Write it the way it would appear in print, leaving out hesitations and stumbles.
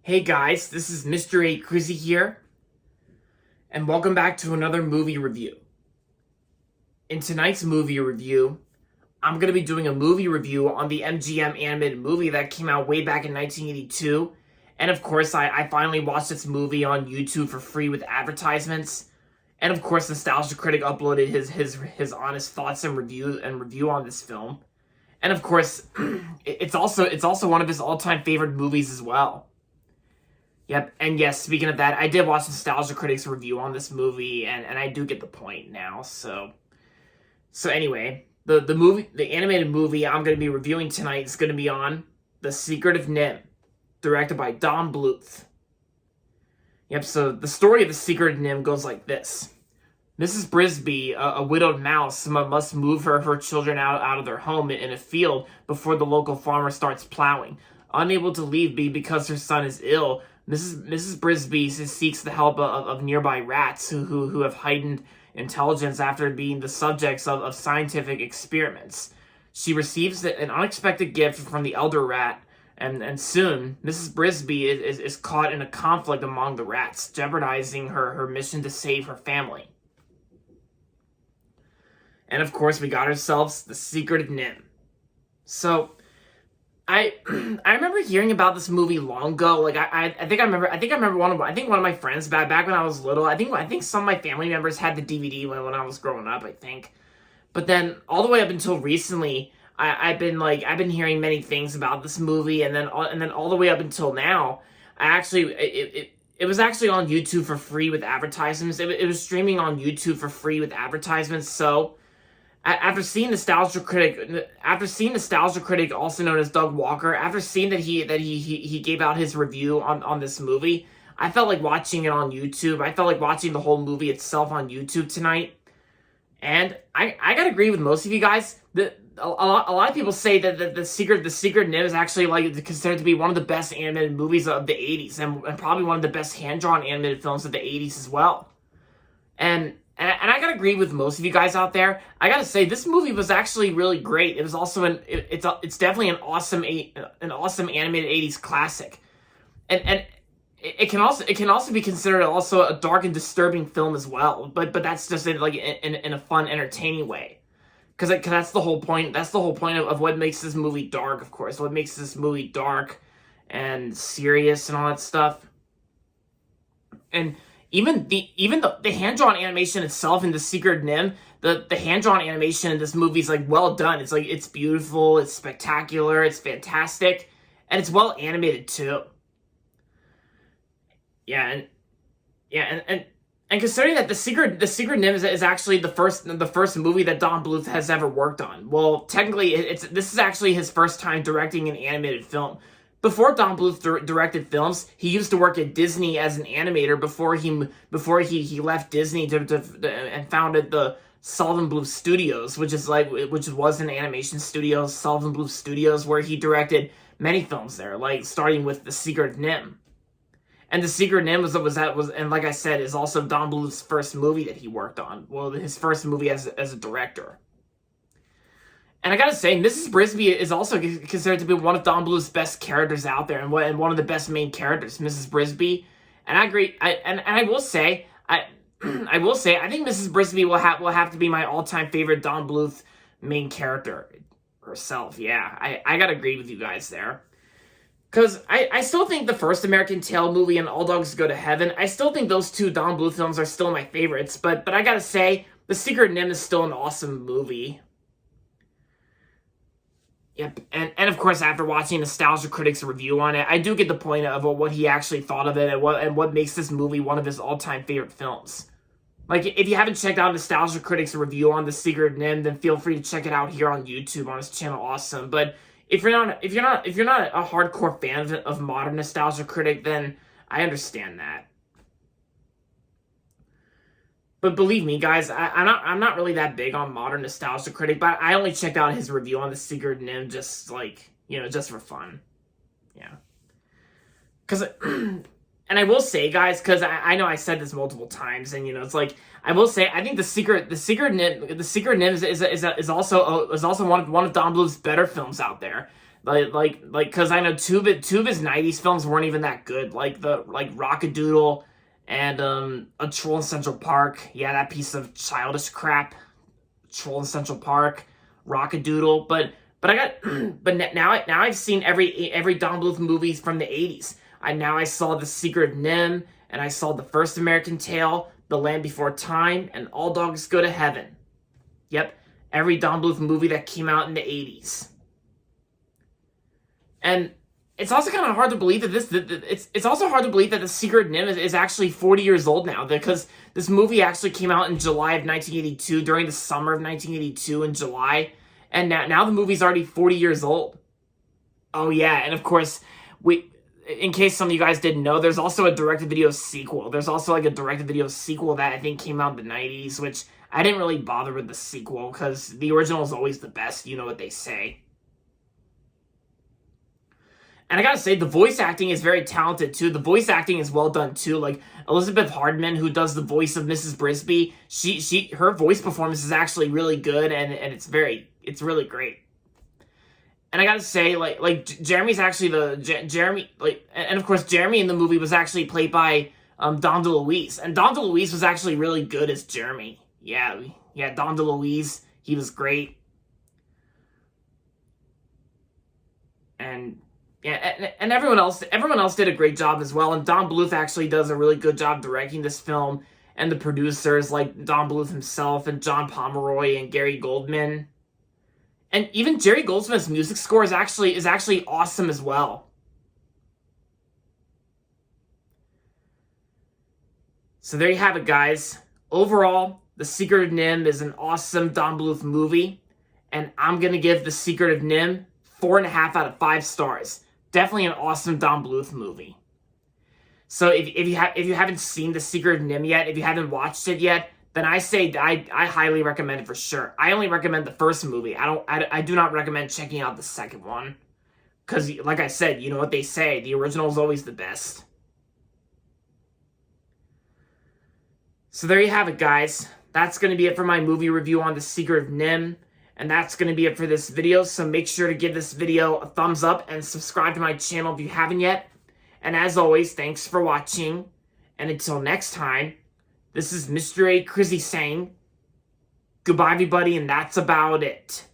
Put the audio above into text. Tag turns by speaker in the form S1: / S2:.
S1: Hey guys, this is Mr. A. Crizzy here, and welcome back to another movie review. In tonight's movie review, I'm going to be doing a movie review on the MGM animated movie that came out way back in 1982, and of course I finally watched this movie on YouTube for free with advertisements, and of course Nostalgia Critic uploaded his honest thoughts and review on this film, and of course it's also one of his all-time favorite movies as well. Yep, and yes, speaking of that, I did watch Nostalgia Critic's review on this movie, and I do get the point now, so anyway, the animated movie I'm going to be reviewing tonight is going to be on The Secret of NIMH, directed by Don Bluth. Yep, so the story of The Secret of NIMH goes like this. Mrs. Brisby, a widowed mouse, must move her children out of their home in a field before the local farmer starts plowing. Unable to leave because her son is ill, Mrs. Brisby seeks the help of nearby rats who have heightened intelligence after being the subjects of scientific experiments. She receives an unexpected gift from the elder rat, and soon Mrs. Brisby is caught in a conflict among the rats, jeopardizing her mission to save her family. And of course, we got ourselves The Secret of NIMH. So I remember hearing about this movie long ago. Like I think I remember one of my friends back when I was little. I think some of my family members had the DVD when I was growing up. I think, but then all the way up until recently, I've been hearing many things about this movie, and then all the way up until now, it was actually on YouTube for free with advertisements. It was streaming on YouTube for free with advertisements. So After seeing Nostalgia Critic, also known as Doug Walker, after seeing that he gave out his review on this movie, I felt like watching it on YouTube. I felt like watching the whole movie itself on YouTube tonight. And I gotta agree with most of you guys. A lot of people say that the Secret of NIMH is actually considered to be one of the best animated movies of the 80s, and probably one of the best hand-drawn animated films of the 80s as well. And I gotta agree with most of you guys out there. I gotta say, this movie was actually really great. It was also it's definitely an awesome animated 80s classic, and it can also be considered also a dark and disturbing film as well. But that's just in a fun, entertaining way, because that's the whole point. That's the whole point of what makes this movie dark. Of course, what makes this movie dark and serious and all that stuff, and Even the hand-drawn animation itself in The Secret of NIMH, the hand-drawn animation in this movie is well done. It's beautiful, it's spectacular, it's fantastic, and it's well animated too. And considering that the Secret of NIMH is actually the first movie that Don Bluth has ever worked on. Well, technically, this is actually his first time directing an animated film. Before Don Bluth directed films, he used to work at Disney as an animator before he left Disney and founded the Sullivan Bluth Studios, which was an animation studio, Sullivan Bluth Studios, where he directed many films there, starting with The Secret of NIMH. And The Secret of NIMH was and like I said, is also Don Bluth's first movie that he worked on. Well, his first movie as a director. And I gotta say, Mrs. Brisby is also considered to be one of Don Bluth's best characters out there, and one of the best main characters, Mrs. Brisby. And I agree. I will say, I think Mrs. Brisby will have to be my all-time favorite Don Bluth main character herself. Yeah, I gotta agree with you guys there, because I still think the first American Tail movie and All Dogs Go to Heaven, I still think those two Don Bluth films are still my favorites. But I gotta say, The Secret of NIMH is still an awesome movie. Yep, and of course, after watching Nostalgia Critic's review on it, I do get the point of what he actually thought of it, and what makes this movie one of his all-time favorite films. If you haven't checked out Nostalgia Critic's review on The Secret of NIMH, then feel free to check it out here on YouTube on his channel. Awesome. But if you're not a hardcore fan of modern Nostalgia Critic, then I understand that. But believe me, guys, I'm not really that big on modern Nostalgia Critic, but I only checked out his review on The Secret of NIMH just for fun. Yeah. And I will say, guys, because I know I said this multiple times, and I will say, I think The Secret of NIMH is also one of Don Bluth's better films out there. Because I know two of his '90s films weren't even that good. Like Rockadoodle and A Troll in Central Park. Yeah, that piece of childish crap. Troll in Central Park, Rockadoodle. But I got but now I've seen every Don Bluth movie from the '80s. I saw The Secret of NIMH, and I saw The First American Tale, The Land Before Time, and All Dogs Go to Heaven. Yep, every Don Bluth movie that came out in the '80s. And it's also kind of hard to believe that it's also hard to believe that The Secret of NIMH is actually 40 years old now, because this movie actually came out in July of 1982, during the summer of 1982 in July, and now the movie's already 40 years old. Oh yeah, and of course, in case some of you guys didn't know, there's also a direct-to-video sequel. There's also like a direct-to-video sequel that I think came out in the 90s, which I didn't really bother with the sequel, because the original is always the best, you know what they say. And I gotta say, the voice acting is very talented, too. The voice acting is well done, too. Like, Elizabeth Hardman, who does the voice of Mrs. Brisby, her voice performance is actually really good, and it's really great. And I gotta say, Jeremy's actually Jeremy, and of course, Jeremy in the movie was actually played by, Don DeLuise. And Don DeLuise was actually really good as Jeremy. Yeah, Don DeLuise, he was great. And yeah, and everyone else did a great job as well. And Don Bluth actually does a really good job directing this film, and the producers like Don Bluth himself and John Pomeroy and Gary Goldman. And even Jerry Goldsmith's music score is actually awesome as well. So there you have it, guys. Overall, The Secret of NIMH is an awesome Don Bluth movie, and I'm gonna give The Secret of NIMH 4.5 out of 5 stars. Definitely an awesome Don Bluth movie. So if you haven't seen The Secret of NIMH yet, if you haven't watched it yet, then I say I highly recommend it for sure. I only recommend the first movie. I do not recommend checking out the second one, because like I said, you know what they say, the original is always the best. So there you have it, guys. That's going to be it for my movie review on The Secret of NIMH. And that's going to be it for this video, so make sure to give this video a thumbs up and subscribe to my channel if you haven't yet. And as always, thanks for watching, and until next time, this is Mr. A. Crizzy saying, goodbye everybody, and that's about it.